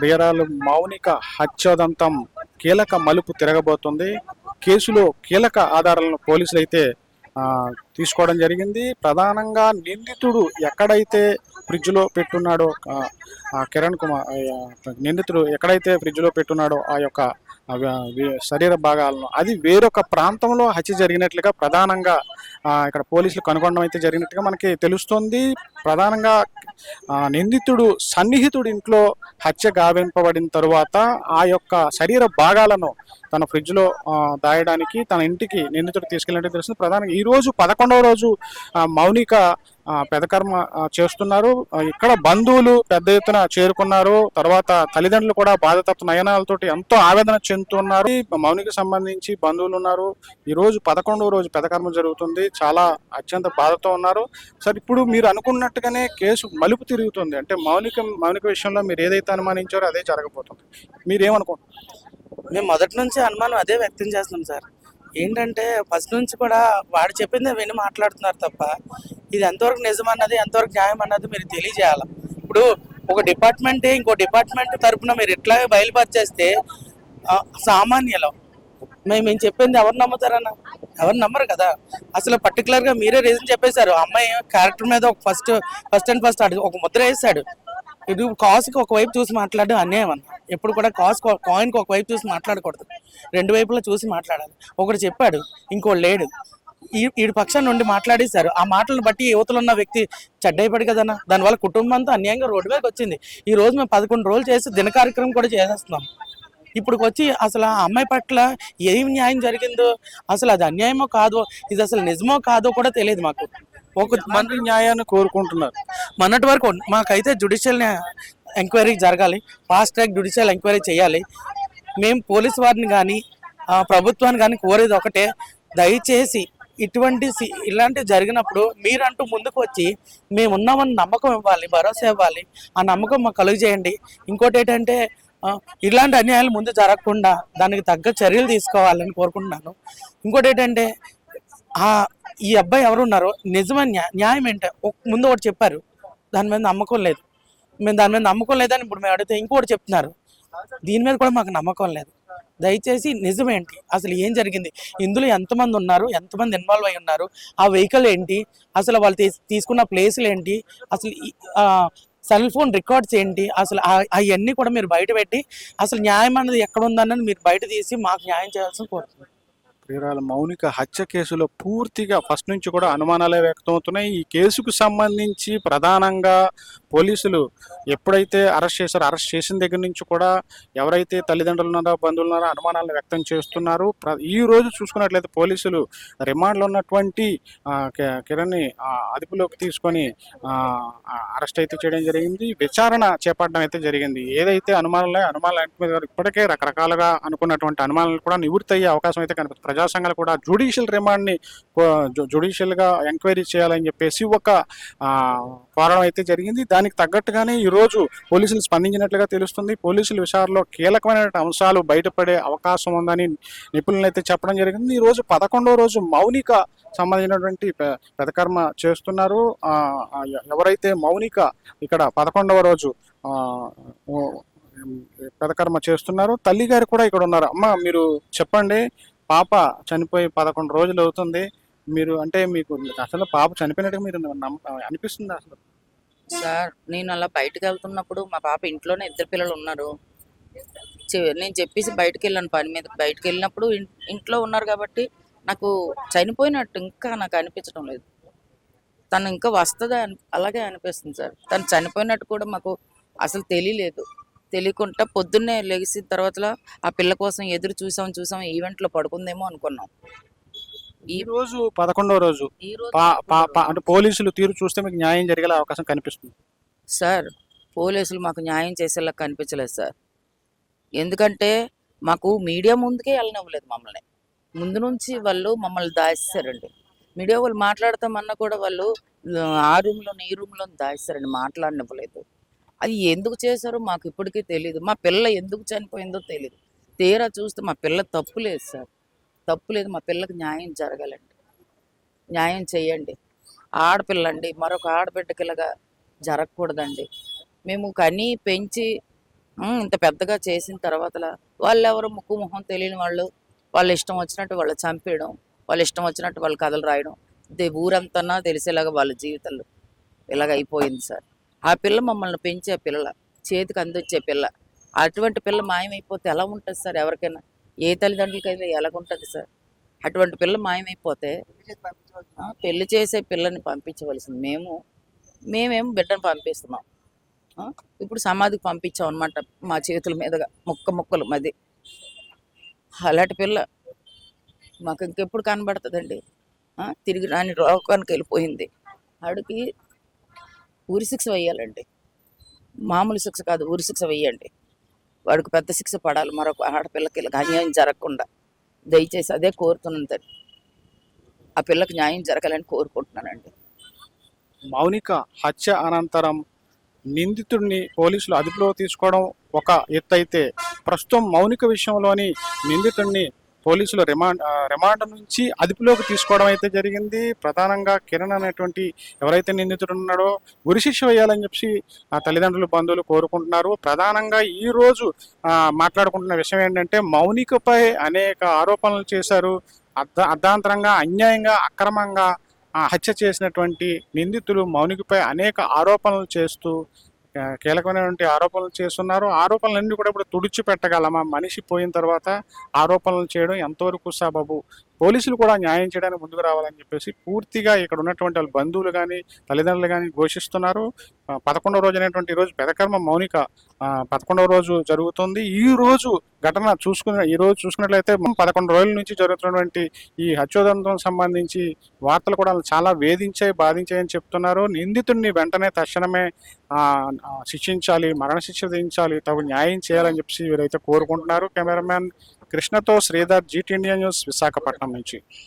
ప్రియురాలు మౌనిక హత్యోదంతం కీలక మలుపు తిరగబోతుంది. కేసులో కీలక ఆధారాలను పోలీసులు అయితే తీసుకోవడం జరిగింది. ప్రధానంగా నిందితుడు ఎక్కడైతే ఫ్రిడ్జ్లో పెట్టున్నాడో కిరణ్ కుమార్ నిందితుడు ఎక్కడైతే ఫ్రిడ్జ్లో పెట్టున్నాడో ఆ యొక్క శరీర భాగాలను అది వేరొక ప్రాంతంలో హత్య జరిగినట్లుగా ప్రధానంగా ఇక్కడ పోలీసులు కనుగొనడం అయితే జరిగినట్టుగా మనకి తెలుస్తుంది. ప్రధానంగా నిందితుడు సన్నిహితుడి ఇంట్లో హత్య గావింపబడిన తరువాత ఆ యొక్క శరీర భాగాలను తన ఫ్రిడ్జ్లో దాయడానికి తన ఇంటికి నిందితుడు తీసుకెళ్ళినట్టు తెలుస్తుంది. ప్రధానంగా ఈరోజు 11వ రోజు మౌనిక పెదకర్మ చేస్తున్నారు. ఇక్కడ బంధువులు పెద్ద ఎత్తున చేరుకున్నారు. తర్వాత తల్లిదండ్రులు కూడా బాధతప్త నయనాలతోటి ఎంతో ఆవేదన చెందుతున్నారు. మౌనికి సంబంధించి బంధువులు ఉన్నారు. ఈ రోజు 11వ రోజు పెదకర్మ జరుగుతుంది. చాలా అత్యంత బాధతో ఉన్నారు. సార్, ఇప్పుడు మీరు అనుకున్నట్టుగానే కేసు మలుపు తిరుగుతుంది. అంటే మౌనిక విషయంలో మీరు ఏదైతే అనుమానించారో అదే జరగబోతుంది. మీరేమనుకుంటున్నారు? మేము మొదటి నుంచి అనుమానం అదే వ్యక్తం చేస్తున్నాం సార్. ఏంటంటే ఫస్ట్ నుంచి కూడా వాడు చెప్పిందే విని మాట్లాడుతున్నారు తప్ప ఇది ఎంతవరకు నిజమన్నది ఎంతవరకు న్యాయం అన్నది మీరు తెలియజేయాలి. ఇప్పుడు ఒక డిపార్ట్మెంటే ఇంకో డిపార్ట్మెంట్ తరఫున మీరు ఇట్లాగే బయలుపరిచేస్తే సామాన్యులు మేము చెప్పింది ఎవరు నమ్ముతారన్న? ఎవరు నమ్మరు కదా. అసలు పర్టికులర్గా మీరే రీజన్ చెప్పేశారు. అమ్మాయి క్యారెక్టర్ మీద ఒక ఫస్ట్ ఒక ముద్ర వేసాడు. ఇది కాస్కి ఒకవైపు చూసి మాట్లాడడం అన్యాయం అన్న. ఎప్పుడు కూడా కాయిన్కి ఒకవైపు చూసి మాట్లాడకూడదు, రెండు వైపులా చూసి మాట్లాడాలి. ఒకటి చెప్పాడు, ఇంకోటి లేడు. ఈడు పక్షాన్ని నుండి మాట్లాడేశారు. ఆ మాటలను బట్టి యువతలో ఉన్న వ్యక్తి చెడ్డైపడి కదన్నా. దానివల్ల కుటుంబం అంతా అన్యాయంగా రోడ్డు మీదకి వచ్చింది. ఈ రోజు మేము 11 రోజులు చేసి దిన కార్యక్రమం కూడా చేసేస్తున్నాం. ఇప్పుడు వచ్చి అసలు ఆ అమ్మాయి పట్ల ఏం న్యాయం జరిగిందో, అసలు అది అన్యాయమో కాదో, ఇది అసలు నిజమో కాదో కూడా తెలియదు మాకు. ఒక మంది న్యాయాన్ని కోరుకుంటున్నారు. మొన్నటి వరకు మాకైతే జ్యుడిషియల్ ఎంక్వైరీ జరగాలి, ఫాస్ట్ ట్రాక్ జ్యుడిషియల్ ఎంక్వైరీ చేయాలి. మేము పోలీసు వారిని కానీ ప్రభుత్వాన్ని కానీ కోరేది ఒకటే, దయచేసి ఇలాంటివి జరిగినప్పుడు మీరంటూ ముందుకు వచ్చి మేమున్నామని నమ్మకం ఇవ్వాలి, భరోసా ఇవ్వాలి. ఆ నమ్మకం మాకు కలుగజేయండి. ఇంకోటి ఏంటంటే ఇలాంటి అన్యాయాలు ముందు జరగకుండా దానికి తగ్గ చర్యలు తీసుకోవాలని కోరుకుంటున్నాను. ఇంకోటి ఏంటంటే ఈ అబ్బాయి ఎవరున్నారో నిజమైన న్యాయం ఏంటో ముందు ఒకటి చెప్పారు, దాని మీద నమ్మకం లేదు. మేము దాని మీద నమ్మకం లేదని ఇప్పుడు మేము అడిగితే ఇంకోటి చెప్తున్నారు. దీని మీద కూడా మాకు నమ్మకం లేదు. దయచేసి నిజమేంటి, అసలు ఏం జరిగింది, ఇందులో ఎంతమంది ఉన్నారు, ఎంతమంది ఇన్వాల్వ్ అయి ఉన్నారు, ఆ వెహికల్ ఏంటి, అసలు వాళ్ళు తీసుకున్న ప్లేసులు ఏంటి, అసలు సెల్ ఫోన్ రికార్డ్స్ ఏంటి, అసలు అవన్నీ కూడా మీరు బయట పెట్టి అసలు న్యాయం అనేది ఎక్కడ ఉందన్నది మీరు బయట తీసి మాకు న్యాయం చేయాల్సిన కోరుతున్నాను. ప్రియురాలు మౌనిక హత్య కేసులో పూర్తిగా ఫస్ట్ నుంచి కూడా అనుమానాలే వ్యక్తమవుతున్నాయి. ఈ కేసుకు సంబంధించి ప్రధానంగా పోలీసులు ఎప్పుడైతే అరెస్ట్ చేసిన దగ్గర నుంచి కూడా ఎవరైతే తల్లిదండ్రులు ఉన్నారో బంధువులు ఉన్నారో అనుమానాలను వ్యక్తం చేస్తున్నారు. ఈ రోజు చూసుకున్నట్లయితే పోలీసులు రిమాండ్లో ఉన్నటువంటి కిరణ్ని అదుపులోకి తీసుకొని అరెస్ట్ అయితే చేయడం జరిగింది. విచారణ చేపట్టడం అయితే జరిగింది. ఏదైతే అనుమానాలు ఇప్పటికే రకరకాలుగా అనుకున్నటువంటి అనుమానాలు కూడా నివృత్తి అయ్యే అవకాశం అయితే కనిపిస్తుంది. ప్రజా సంఘాలు కూడా జ్యుడిషియల్ గా ఎంక్వైరీ చేయాలని చెప్పేసి ఒక కోరడం అయితే జరిగింది. దానికి తగ్గట్టుగానే ఈ రోజు పోలీసులు స్పందించినట్లుగా తెలుస్తుంది. పోలీసుల విచారణలో కీలకమైన అంశాలు బయటపడే అవకాశం ఉందని నిపుణులు అయితే చెప్పడం జరిగింది. ఈ రోజు 11వ రోజు మౌనిక సంబంధించినటువంటి పెదకర్మ చేస్తున్నారు. ఎవరైతే మౌనిక ఇక్కడ 11వ రోజు పెదకర్మ చేస్తున్నారు, తల్లి గారు కూడా ఇక్కడ ఉన్నారు. అమ్మ, మీరు చెప్పండి, పాప చనిపోయి 11 రోజులు అవుతుంది. మీరు అంటే మీకు అసలు పాప చనిపోయినట్టుగా మీరు అనిపిస్తుంది అసలు? సార్, నేను అలా బయటకు వెళ్తున్నప్పుడు మా పాప ఇంట్లోనే 2 పిల్లలు ఉన్నారు. నేను చెప్పేసి బయటకు వెళ్ళాను, పని మీద బయటకు వెళ్ళినప్పుడు ఇంట్లో ఉన్నారు కాబట్టి నాకు చనిపోయినట్టు ఇంకా నాకు అనిపించడం లేదు. తను ఇంకా వస్తుంది అలాగే అనిపిస్తుంది సార్. తను చనిపోయినట్టు కూడా మాకు అసలు తెలియలేదు. తెలియకుండా పొద్దున్నే లెగిసిన తర్వాత ఆ పిల్ల కోసం ఎదురు చూసాం, ఈవెంట్లో పడుకుందేమో అనుకున్నాం. ఈ రోజు 11వ రోజు అంటే పోలీసులు తీరు చూస్తే మీకు న్యాయం జరిగే అవకాశం కనిపిస్తుంది సార్? పోలీసులు మాకు న్యాయం చేసేలా కనిపించలేదు సార్. ఎందుకంటే మాకు మీడియా ముందుకే వెళ్ళనివ్వలేదు మమ్మల్ని. ముందు నుంచి వాళ్ళు మమ్మల్ని దాచేశారండి. మీడియా వాళ్ళు మాట్లాడతామన్నా కూడా వాళ్ళు ఆ రూమ్లోని ఈ రూమ్లోని దాచేశారండి, మాట్లాడనివ్వలేదు. అది ఎందుకు చేశారో మాకు ఇప్పటికీ తెలియదు. మా పిల్ల ఎందుకు చనిపోయిందో తెలియదు. తీరా చూస్తే మా పిల్ల తప్పు లేదు సార్, తప్పు లేదు. మా పిల్లకి న్యాయం జరగాలండి, న్యాయం చేయండి. ఆడపిల్లండి, మరొక ఆడబిడ్డకిలాగా జరగకూడదండి. మేము కని పెంచి ఇంత పెద్దగా చేసిన తర్వాత వాళ్ళెవరు ముక్కు మొహం తెలియని వాళ్ళు, వాళ్ళ ఇష్టం వచ్చినట్టు వాళ్ళు చంపేయడం, వాళ్ళ ఇష్టం వచ్చినట్టు వాళ్ళు కథలు రాయడం, ఊరంతా తెలిసేలాగా వాళ్ళ జీవితాలు ఇలాగ అయిపోయింది సార్. ఆ పిల్ల మమ్మల్ని పెంచే పిల్ల, చేతికి అందించే పిల్ల, అటువంటి పిల్ల మాయమైపోతే ఎలా ఉంటుంది సార్? ఎవరికైనా ఏ తల్లిదండ్రులకైనా ఎలాగుంటుంది సార్? అటువంటి పిల్ల మాయమైపోతే పెళ్లి చేసే పిల్లని పంపించవలసింది మేమేమో బిడ్డను పంపిస్తున్నాం. ఆ, ఇప్పుడు సమాధికి పంపించాం అనమాట, మా చేతుల మీదుగా ముక్కలు మది. అలాంటి పిల్ల మాకు ఇంకెప్పుడు కనబడుతుందండి? తిరిగి రాని రోగానికి వెళ్ళిపోయింది. ఆడికి ఉరి శిక్ష వేయాలండి, మామూలు శిక్ష కాదు, ఉరి శిక్ష వేయండి. వాడికి పెద్ద శిక్ష పడాలి, మరొక ఆడపిల్లకి ఇలాగ అన్యాయం జరగకుండా. దయచేసి అదే కోరుతున్నాను తండ్రి, ఆ పిల్లకి న్యాయం జరగాలని కోరుకుంటున్నానండి. మౌనిక హత్య అనంతరం నిందితుడిని పోలీసులు అదుపులో తీసుకోవడం ఒక ఎత్తు అయితే, ప్రస్తుతం మౌనిక విషయంలోని నిందితుడిని పోలీసులు రిమాండ్ నుంచి అదుపులోకి తీసుకోవడం అయితే జరిగింది. ప్రధానంగా కిరణ్ అనేటువంటి ఎవరైతే నిందితుడు ఉన్నాడో ఉరిశిక్ష వేయాలని చెప్పి ఆ తల్లిదండ్రులు బంధువులు కోరుకుంటున్నారు. ప్రధానంగా ఈ రోజు మాట్లాడుకుంటున్న విషయం ఏంటంటే, మౌనికపై అనేక ఆరోపణలు చేశారు. అర్ధాంతరంగా అన్యాయంగా అక్రమంగా హత్య చేసినటువంటి నిందితులు మౌనికపై అనేక ఆరోపణలు చేస్తూ కీలకమైనటువంటి ఆరోపణలు చేస్తున్నారు. ఆరోపణలన్నీ కూడా ఇప్పుడు తుడిచిపెట్టగలమా? మనిషి పోయిన తర్వాత ఆరోపణలు చేయడం ఎంతవరకు సబబు? పోలీసులు కూడా న్యాయం చేయడానికి ముందుకు రావాలని చెప్పేసి పూర్తిగా ఇక్కడ ఉన్నటువంటి వాళ్ళ బంధువులు కానీ తల్లిదండ్రులు కానీ ఘోషిస్తున్నారు. 11వ రోజు అనేటువంటి ఈరోజు పెదకర్మ మౌనిక 11వ రోజు జరుగుతుంది. ఈ రోజు ఘటన ఈ రోజు చూసుకున్నట్లయితే 11 రోజుల నుంచి జరుగుతున్నటువంటి ఈ హత్యోదంతం సంబంధించి వార్తలు కూడా చాలా బాధించాయని చెప్తున్నారు. నిందితుడిని వెంటనే తక్షణమే శిక్షించాలి, మరణశిక్ష విధించాలి, తగు న్యాయం చేయాలని చెప్పి వీరైతే కోరుకుంటున్నారు. కెమెరామ్యాన్ కృష్ణతో Sridhar, GT India news, Visakhapatnam నుంచి.